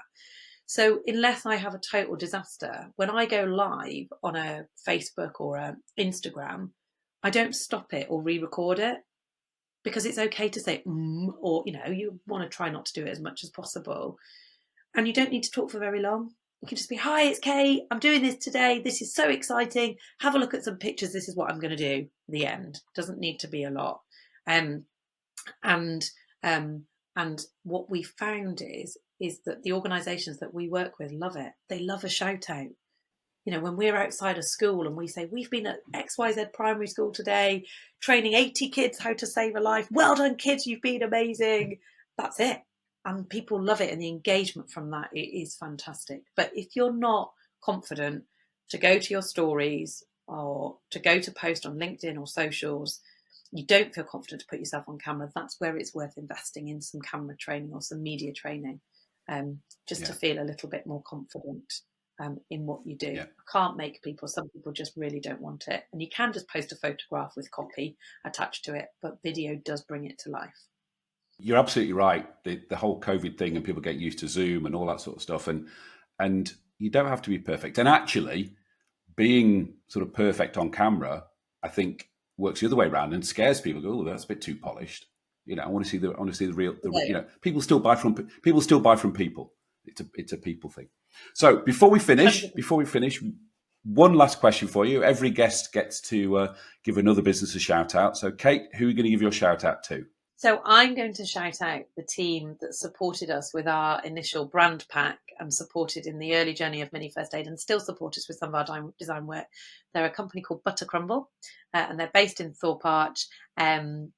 [SPEAKER 1] So unless I have a total disaster, when I go live on a Facebook or a Instagram, I don't stop it or re-record it, because it's okay to say or you want to try not to do it as much as possible, and you don't need to talk for very long. You can just be, hi, it's Kate, I'm doing this today, this is so exciting, have a look at some pictures, this is what I'm going to do. The end. Doesn't need to be a lot. And what we found is that the organisations that we work with love it. They love a shout out. When we're outside of school and we say, we've been at XYZ primary school today, training 80 kids how to save a life. Well done, kids, you've been amazing. That's it. And people love it. And the engagement from that is fantastic. But if you're not confident to go to your stories or to go to post on LinkedIn or socials, you don't feel confident to put yourself on camera, that's where it's worth investing in some camera training or some media training, to feel a little bit more confident in what you do. Yeah. I can't make people. Some people just really don't want it. And you can just post a photograph with copy attached to it, but video does bring it to life.
[SPEAKER 2] You're absolutely right. The whole COVID thing, and people get used to Zoom and all that sort of stuff. And you don't have to be perfect. And actually, being sort of perfect on camera, I think, works the other way around and scares people. Go, oh, that's a bit too polished. I want to see the real. People still buy from people. It's a people thing. So before we finish, one last question for you. Every guest gets to give another business a shout out. So Kate, who are you going to give your shout out to?
[SPEAKER 1] So I'm going to shout out the team that supported us with our initial brand pack and supported in the early journey of Mini First Aid and still support us with some of our design work. They're a company called Butter Crumble, and they're based in Thorpe Arch. And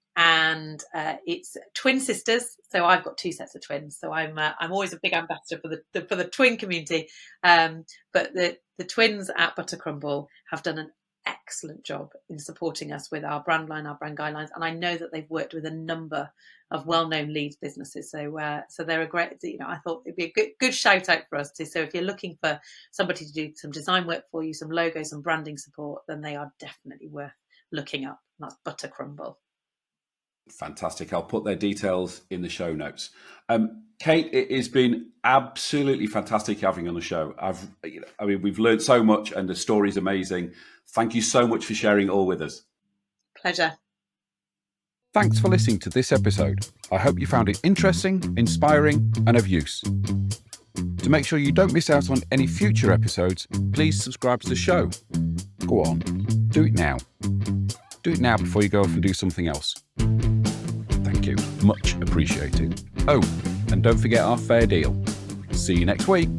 [SPEAKER 1] it's twin sisters. So I've got two sets of twins. So I'm always a big ambassador for the twin community. But the twins at Butter Crumble have done an excellent job in supporting us with our brand line, our brand guidelines, and I know that they've worked with a number of well-known Leeds businesses. So they're a great. I thought it'd be a good shout out for us too. So if you're looking for somebody to do some design work for you, some logos, some branding support, then they are definitely worth looking up. And that's Butter Crumble.
[SPEAKER 2] Fantastic. I'll put their details in the show notes. Kate, it has been absolutely fantastic having you on the show. We've learned so much and the story's amazing. Thank you so much for sharing it all with us.
[SPEAKER 1] Pleasure.
[SPEAKER 2] Thanks for listening to this episode. I hope you found it interesting, inspiring, and of use. To make sure you don't miss out on any future episodes, please subscribe to the show. Go on, do it now. Do it now before you go off and do something else. Thank you. Much appreciated. Oh, and don't forget our fair deal. See you next week.